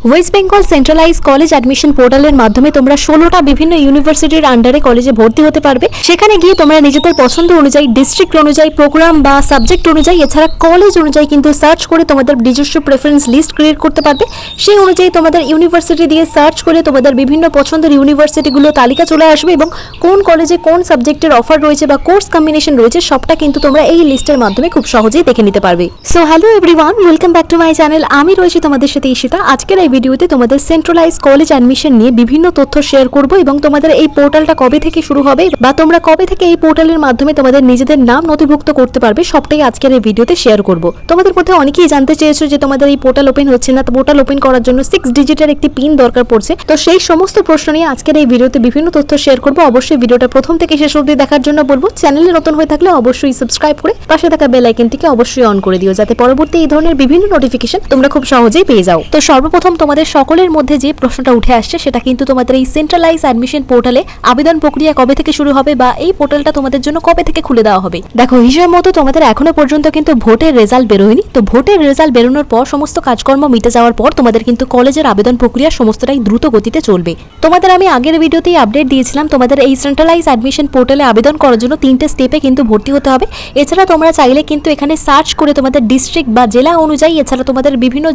West Bengal centralise college admission পোর্টালের মাধ্যমে তোমরা 16টা বিভিন্ন ইউনিভার্সিটির আন্ডারে কলেজে ভর্তি হতে পারবে। সেখানে গিয়ে তোমরা নিজেদের পছন্দ অনুযায়ী, ডিস্ট্রিক্ট অনুযায়ী, প্রোগ্রাম বা সাবজেক্ট অনুযায়ী, এছাড়া কলেজ অনুযায়ী কিন্তু সার্চ করে তোমাদের নিজস্ব প্রেফারেন্স লিস্ট ক্রিয়েট করতে পারবে। সেই অনুযায়ী তোমাদের ইউনিভার্সিটি দিয়ে সার্চ করে তোমাদের বিভিন্ন পছন্দের ইউনিভার্সিটিগুলো তালিকা চলে আসবে এবং কোন কলেজে কোন সাবজেক্টের অফার রয়েছে বা কোর্স কম্বিনেশন রয়েছে সবটা কিন্তু তোমরা এই লিস্টের মাধ্যমে খুব সহজেই দেখে নিতে পারবে। So hello everyone, welcome back to my channel. আমি রয়েছি তোমাদের সাথে ঈশিতা। আজকের এই ভিডিওতে তোমাদের সেন্ট্রালাইজ কলেজ অ্যাডমিশন নিয়ে বিভিন্ন তথ্য শেয়ার করব এবং তোমাদের এই পোর্টালটা কবে থেকে শুরু হবে বা তোমরা কবে থেকে এই পোর্টালের মাধ্যমে তোমাদের নিজেদের নাম নথিভুক্ত করতে পারবে সবটাই আজকের এই ভিডিওতে শেয়ার করব। তোমাদের মধ্যে অনেকেই জানতে চেয়েছো যে তোমাদের এই পোর্টাল ওপেন হচ্ছে না, তো পোর্টাল ওপেন করার জন্য 6 ডিজিটের একটি পিন দরকার পড়ছে। তো সেই সমস্ত প্রশ্ন নিয়ে আজকের এই ভিডিওতে বিভিন্ন তথ্য শেয়ার করব। অবশ্যই ভিডিওটা প্রথম থেকে শেষ অবধি দেখার জন্য বলবো। চ্যানেলে নতুন হয়ে থাকলে অবশ্যই সাবস্ক্রাইব করে পাশে থাকা বেল আইকনটিকে অবশ্যই অন করে দিও, যাতে পরবর্তী এই ধরনের বিভিন্ন নোটিফিকেশন তোমরা খুব সহজেই পেয়ে যাও। তো সর্বপ্রথম তোমাদের সকলের মধ্যে যে প্রশ্নটা উঠে আসছে সেটা কিন্তু তোমাদের এই সেন্ট্রালাইজ অ্যাডমিশন পোর্টালে আবেদন প্রক্রিয়া কবে থেকে শুরু হবে বা এই পোর্টালটা তোমাদের জন্য কবে থেকে খুলে দেওয়া হবে। দেখো, হিসেব মতো তোমাদের এখনো পর্যন্ত কিন্তু ভোটের রেজাল্ট বেরোয়নি। তো ভোটের রেজাল্ট বেরোনোর পর সমস্ত কাজকর্ম মিটে যাওয়ার পর তোমাদের কিন্তু কলেজের আবেদন প্রক্রিয়া সমস্তটাই দ্রুত গতিতে চলবে। তোমাদের আমি আগের ভিডিওতেই আপডেট দিয়েছিলাম, তোমাদের এই সেন্ট্রালাইজ অ্যাডমিশন পোর্টালে আবেদন করার জন্য 3টে স্টেপে কিন্তু ভর্তি হতে হবে। এছাড়া তোমরা চাইলে কিন্তু এখানে সার্চ করে তোমাদের ডিস্ট্রিক্ট বা জেলা অনুযায়ী, এছাড়া তোমাদের বিভিন্ন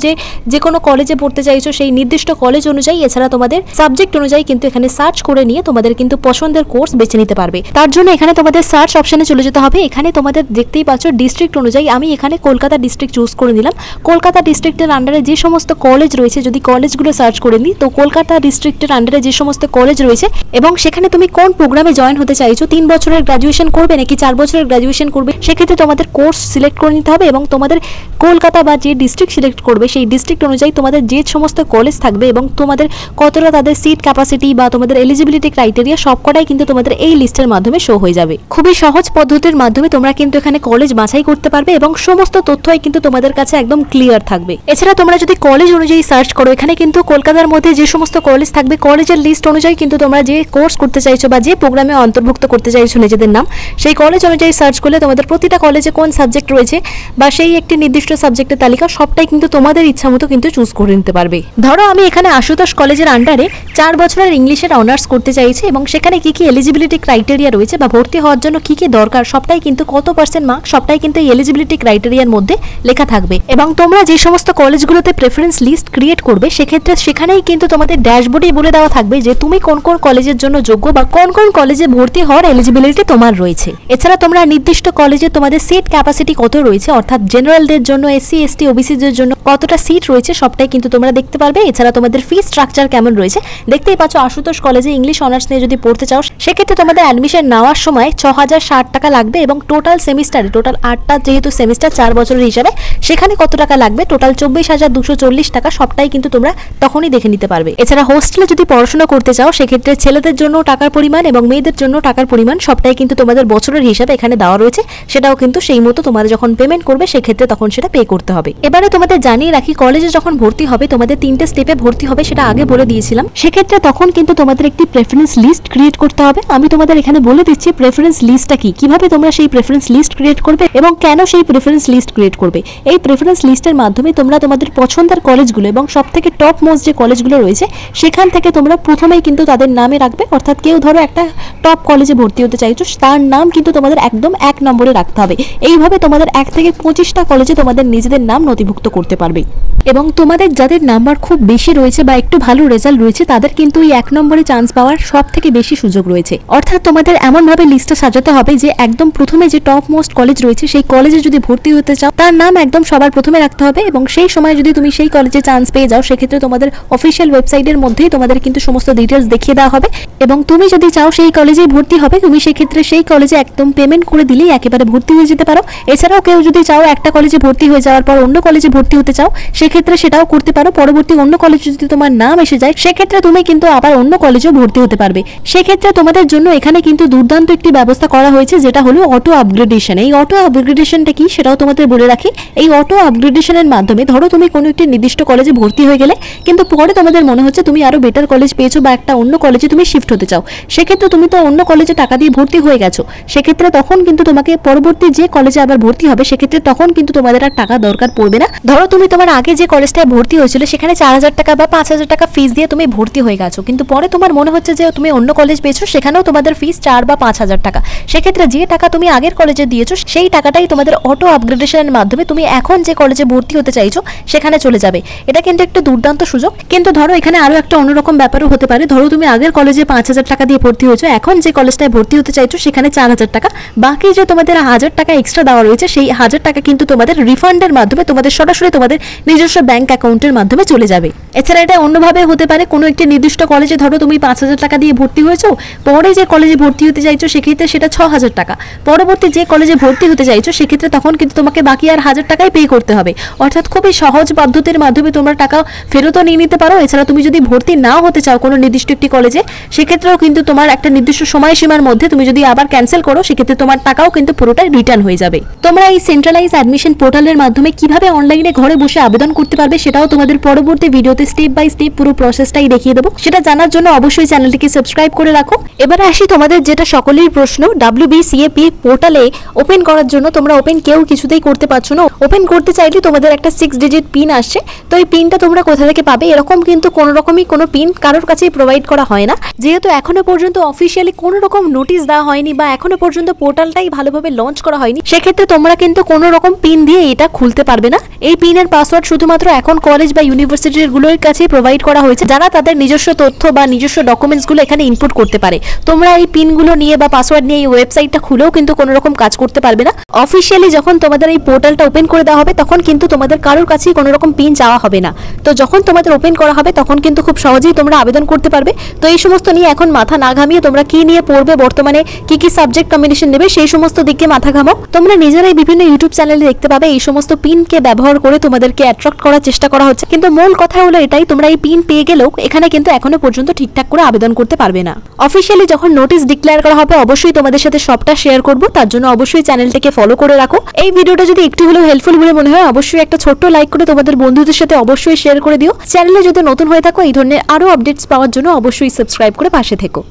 যে কোনো কলেজে পড়তে চাইছো সেই নির্দিষ্ট কলেজ অনুযায়ী, এছাড়া তোমাদের সাবজেক্ট অনুযায়ী কিন্তু এখানে সার্চ করে নিয়ে তোমাদের কিন্তু পছন্দের কোর্স বেছে নিতে পারবে। তার জন্য এখানে তোমাদের সার্চ অপশনে চলে যেতে হবে। এখানে তোমাদের দেখতেই পাচ্ছ ডিস্ট্রিক্ট অনুযায়ী আমি এখানে কলকাতা ডিস্ট্রিক্ট চুজ করে নিলাম। কলকাতা ডিস্ট্রিক্টের আন্ডারে যে সমস্ত কলেজ রয়েছে, যদি কলেজগুলো সার্চ করে নিই, তো কলকাতা ডিস্ট্রিক্টের আন্ডারে যে সমস্ত কলেজ রয়েছে এবং সেখানে তুমি কোন প্রোগ্রামে জয়েন হতে চাইছো, 3 বছরের গ্র্যাজুয়েশন করবে নাকি 4 বছরের গ্র্যাজুয়েশন করবে, সেক্ষেত্রে তোমাদের কোর্স সিলেক্ট করে নিতে হবে এবং তোমাদের কলকাতা বা যে ডিস্ট্রিক্ট সিলেক্ট করবে সেই ডিস্ট্রিক্ট অনুযায়ী তোমাদের যে সমস্ত কলেজ থাকবে এবং তোমাদের কতটা তাদের সিট ক্যাপাসিটি বা তোমাদের এলিজিবিলিটি ক্রাইটেরিয়া সবকটাই কিন্তু তোমাদের এই লিস্টের মাধ্যমে শো হয়ে যাবে। খুবই সহজ পদ্ধতির মাধ্যমে তোমরা কিন্তু এখানে কলেজ বাছাই করতে পারবে এবং সমস্ত তথ্যই কিন্তু তোমাদের কাছে একদম ক্লিয়ার থাকবে। এছাড়া তোমরা যদি কলেজ অনুযায়ী সার্চ করো, এখানে কিন্তু কলকাতার মধ্যে যে সমস্ত কলেজ থাকবে কলেজের লিস্ট অনুযায়ী কিন্তু তোমরা যে কোর্স করতে চাইছো বা যে প্রোগ্রামে অন্তর্ভুক্ত করতে চাইছো নিজেদের নাম, সেই কলেজ অনুযায়ী সার্চ করলে তোমাদের প্রতিটা কলেজে কোন সাবজেক্ট রয়েছে বা সেই একটি নির্দিষ্ট সাবজেক্টের তালিকা সবটাই কিন্তু তোমাদের ইচ্ছা মতো কিন্তু চুজ করে নিতে পারবে। ধরো আমি এখানে আশুতোষ কলেজের আন্ডারে 4 বছরের ইংলিশের অনার্স করতে চাইছি এবং সেখানে কি কি এলিজিবিলিটি ক্রাইটেরিয়া রয়েছে বা ভর্তি হওয়ার জন্য কি কি দরকার সবটাই কিন্তু কত % মার্ক সবটাই কিন্তু এই এলিজিবিলিটি ক্রাইটেরিয়ার মধ্যে লেখা থাকবে। এবং তোমরা যে সমস্ত কলেজগুলোতে প্রেফারেন্স লিস্ট ক্রিয়েট করবে সেক্ষেত্রে সেখানেই কিন্তু তোমাদের ড্যাশবোর্ডে বলে দেওয়া থাকবে যে তুমি কোন কোন কলেজের জন্য যোগ্য বা কোন কোন কলেজে ভর্তি হওয়ার এলিজিবিলিটি তোমার রয়েছে। এছাড়া তোমরা নির্দিষ্ট কলেজে তোমাদের সিট ক্যাপাসিটি কত রয়েছে, অর্থাৎ জেনারেলদের জন্য, SC ST OBCদের জন্য কতটা সিট রয়েছে সবটাই কিন্তু তোমরা দেখতে পারবে। এছাড়া তোমাদের ফি স্ট্রাকচার কেমন রয়েছে দেখতেই পাচ্ছ। আশুতোষ কলেজে ইংলিশ অনার্স নিয়ে যদি পড়তে চাও সেক্ষেত্রে তোমাদের অ্যাডমিশন নেওয়ার সময় 6060 টাকা লাগবে এবং টোটাল সেমিস্টারে, টোটাল 8টা যেহেতু সেমিস্টার 4 বছরের হিসাবে, সেখানে কত টাকা লাগবে, টোটাল 24,240 টাকা সবটাই কিন্তু তোমরা তখনই দেখে নিতে পারবে। এছাড়া হোস্টেলে যদি পড়াশোনা করতে চাও সেক্ষেত্রে ছেলেদের জন্য টাকার পরিমাণ এবং মেয়েদের জন্য টাকার পরিমাণ সবটাই কিন্তু তোমাদের বছরের হিসাবে এখানে দেওয়া রয়েছে। সেটাও কিন্তু সেই মতো তোমরা যখন পেমেন্ট করবে সেক্ষেত্রে তখন সেটা পে করতে হবে। এবারে তোমাদের জানিয়ে রাখি, কলেজে যখন ভর্তি হবে তোমাদের 3টে স্টেপে ভর্তি হবে, সেটা আগে বলে দিয়েছিলাম। সেক্ষেত্রে তখন কিন্তু তোমাদের একটি প্রেফারেন্স লিস্ট ক্রিয়েট করতে হবে। আমি তোমাদের এখানে বলে দিচ্ছি প্রেফারেন্স লিস্টটা কি, কিভাবে তোমরা সেই প্রেফারেন্স লিস্ট ক্রিয়েট করবে এবং কেন সেই প্রেফারেন্স লিস্ট ক্রিয়েট করবে। এই প্রেফারেন্স লিস্টের মাধ্যমে তোমরা তোমাদের পছন্দের কলেজগুলো এবং সবথেকে টপ মোস্ট যে কলেজগুলো রয়েছে সেখান থেকে তোমরা প্রথমেই কিন্তু তাদের নামে রাখবে। অর্থাৎ কেউ ধরো একটা টপ কলেজে ভর্তি হতে চাইছো, তার নাম কিন্তু তোমাদের একদম 1 নম্বরে রাখতে হবে। এইভাবে তোমাদের 1 থেকে 25টা কলেজে তোমাদের নিজেদের নাম নথিভুক্ত করতে পারবে এবং তোমাদের যাদের নাম্বার খুব বেশি রয়েছে বা একটু ভালো রেজাল্ট রয়েছে তাদের কিন্তু এই 1 নম্বরে চান্স পাওয়ার সব থেকে বেশি সুযোগ রয়েছে। অর্থাৎ তোমাদের এমনভাবে লিস্টটা সাজাতে হবে যে একদম প্রথমে যে টপ মোস্ট কলেজ রয়েছে সেই কলেজে যদি ভর্তি হতে চাও তার নাম একদম সবার প্রথমে রাখতে হবে এবং সেই সময় যদি তুমি সেই কলেজে চান্স পেয়ে যাও সেক্ষেত্রে তোমাদের অফিসিয়াল ওয়েবসাইটের মধ্যেই তোমাদের কিন্তু সমস্ত ডিটেলস দেখিয়ে দেওয়া হবে এবং তুমি যদি চাও সেই কলেজেই ভর্তি হবে তুমি সেক্ষেত্রে সেই কলেজে একদম পেমেন্ট করে দিলেই একেবারে ভর্তি হয়ে যেতে পারো। এছাড়াও কেউ যদি চাও একটা কলেজে ভর্তি হয়ে যাওয়ার পর অন্য কলেজে ভর্তি হতে চাও সেক্ষেত্রে সেটাও করতে পারো। পরবর্তী অন্য কলেজে যদি তোমার নাম এসে যায় সেক্ষেত্রে তুমি কিন্তু আবার অন্য কলেজেও ভর্তি হতে পারবে। সেক্ষেত্রে তোমাদের জন্য এখানে কিন্তু দুর্দান্ত একটি ব্যবস্থা করা হয়েছে যেটা হলো অটো আপগ্রেডেশন। এই অটো আপগ্রেডেশনটা কি সেটাও তোমাদের বলে রাখি। এই অটো আপগ্রেডেশনের মাধ্যমে ধরো তুমি কোনো একটি নির্দিষ্ট কলেজে ভর্তি হয়ে গেলে কিন্তু পরে তোমাদের মনে হচ্ছে তুমি আরো বেটার কলেজ পেয়েছো বা একটা অন্য কলেজে তুমি শিফট হতে চাও, সেক্ষেত্রে তুমি তো অন্য কলেজে টাকা দিয়ে ভর্তি হয়ে গেছো, সেক্ষেত্রে তখন কিন্তু তোমাকে পরবর্তী যে কলেজে আবার ভর্তি হবে সেক্ষেত্রে তখন কিন্তু তোমাদের আর টাকা দরকার পড়বে না। ধরো তুমি তোমার আগে যে কলেজটায় ভর্তি হয়েছিল সেখানে সেখানে 4000 টাকা বা 5000 টাকা ফিস দিয়ে তুমি ভর্তি হয়ে গেছো, কিন্তু পরে তোমার মনে হচ্ছে যে তুমি অন্য কলেজ পেয়েছো, সেখানেও তোমাদের ফিস 4 বা 5000 টাকা। সেক্ষেত্রে যে টাকা তুমি আগের কলেজে দিয়েছো সেই টাকাটাই তোমাদের অটো আপগ্রেডেশনের মাধ্যমে তুমি এখন যে কলেজে ভর্তি হতে চাইছো সেখানে চলে যাবে। এটা কিন্তু একটা দুর্দান্ত সুযোগ। কিন্তু ধরো এখানে আরো একটা অন্যরকম ব্যাপারও হতে পারে। ধরো তুমি আগের কলেজে 5000 টাকা দিয়ে ভর্তি হয়েছো, এখন যে কলেজটায় ভর্তি হতে চাইছো সেখানে 4000 টাকা, বাকি যে তোমাদের 1000 টাকা এক্সট্রা দেওয়া রয়েছে সেই 1000 টাকা কিন্তু তোমাদের রিফান্ডের মাধ্যমে তোমাদের সরাসরি তোমাদের নিজস্ব ব্যাংক অ্যাকাউন্টের মাধ্যমে চলে যাবে। এছাড়া এটা অন্যভাবে হতে পারে, কোনো একটি নির্দিষ্ট কলেজে ধরো তুমি 5000 টাকা দিয়ে ভর্তি হয়েছো, পরে যে কলেজে ভর্তি হতে চাইছো সেক্ষেত্রে সেটা 6000 টাকা, পরবর্তী যে কলেজে ভর্তি হতে চাইছো সেক্ষেত্রে তখন কিন্তু তোমাকে বাকি আর 1000 টাকাই পে করতে হবে। অর্থাৎ খুবই সহজ পদ্ধতির মাধ্যমে তোমরা টাকা ফেরতও নিয়ে নিতে পারো। এছাড়া তুমি যদি ভর্তি নাও হতে চাও কোনো নির্দিষ্ট একটি কলেজে, সেক্ষেত্রেও কিন্তু তোমার একটা নির্দিষ্ট সময়সীমার মধ্যে তুমি যদি আবার ক্যান্সেল করো সেক্ষেত্রে তোমার টাকাও কিন্তু পুরোটাই রিটার্ন হয়ে যাবে। তোমরা এই সেন্ট্রালাইজ অ্যাডমিশন পোর্টালের মাধ্যমে কিভাবে অনলাইনে ঘরে বসে আবেদন করতে পারবে সেটাও তোমাদের পরবর্তী ভিডিওতে স্টেপ বাই স্টেপ পুরো প্রসেসটাই দেখিয়ে দেবো। সেটা জানার জন্য অবশ্যই চ্যানেলটিকে সাবস্ক্রাইব করে রাখো। এবারে আসি তোমাদের যেটা সকলের প্রশ্ন, WBCAP পোর্টালে ওপেন করার জন্য তোমরা ওপেন কেউ কিছুতেই করতে পারছো না। ওপেন করতে চাইলে তোমাদের একটা 6 ডিজিট পিন আসছে, তো এই পিনটা তোমরা কোথা থেকে পাবে? এরকম কিন্তু কোনো রকমই কোনো পিন কারোর কাছেই প্রোভাইড করা হয় না, যেহেতু এখনো পর্যন্ত অফিসিয়ালি কোনো রকম নোটিশ দেওয়া হয়নি বা এখনো পর্যন্ত পোর্টালটাই ভালোভাবে লঞ্চ করা হয়নি। সেক্ষেত্রে তোমরা কিন্তু কোনো রকম পিন দিয়ে এটা খুলতে পারবে না। এই পিনের পাসওয়ার্ড শুধুমাত্র এখন কলেজ বা ইউনিভার্সিটির গুলোর কাছে প্রোভাইড করা হয়েছে, যারা তাদের নিজস্ব তথ্য বা নিজস্ব ডকুমেন্টস গুলো এখানে ইনপুট করতে পারে। তোমরা এই পিনগুলো নিয়ে বা পাসওয়ার্ড নিয়ে এই ওয়েবসাইটটা খুলেও কিন্তু কোনো রকম কাজ করতে পারবে না। অফিসিয়ালি যখন তোমাদের এই পোর্টালটা ওপেন করে দেওয়া হবে তখন কিন্তু তোমাদের কারোর কাছেই কোনো রকম পিন চাওয়া হবে না। তো যখন তোমাদের ওপেন করা হবে তখন কিন্তু খুব সহজেই তোমরা আবেদন করতে পারবে। তো এই সমস্ত নিয়ে এখন মাথা না ঘামিয়ে তোমরা কি নিয়ে পড়বে, বর্তমানে কি কি সাবজেক্ট কম্বিনেশন নেবে সেই সমস্ত দিকে মাথা ঘামাও। তোমরা নিজেরাই বিভিন্ন ইউটিউব চ্যানেলে দেখতে পাবে এই সমস্ত পিনকে ব্যবহার করে তোমাদেরকে অ্যাট্রাক্ট করার চেষ্টা করা হচ্ছে, কিন্তু মূল কথা হলো এটাই, তোমরা এই পিন পেয়ে গেলেও এখানে কিন্তু এখনো পর্যন্ত ঠিকঠাক করে আবেদন করতে পারবে না। অফিসিয়ালি যখন নোটিশ ডিক্লেয়ার করা হবে অবশ্যই তোমাদের সাথে সবটা শেয়ার করব, তার জন্য অবশ্যই চ্যানেলটিকে ফলো করে রাখো। এই ভিডিওটা যদি একটু হলেও হেল্পফুল বলে মনে হয় অবশ্যই একটা ছোট্ট লাইক করে তোমাদের বন্ধুদের সাথে অবশ্যই শেয়ার করে দিও। চ্যানেলে যদি নতুন হয়ে থাকো এই ধরনের আরো আপডেটস পাওয়ার জন্য অবশ্যই সাবস্ক্রাইব করে পাশে থেকো।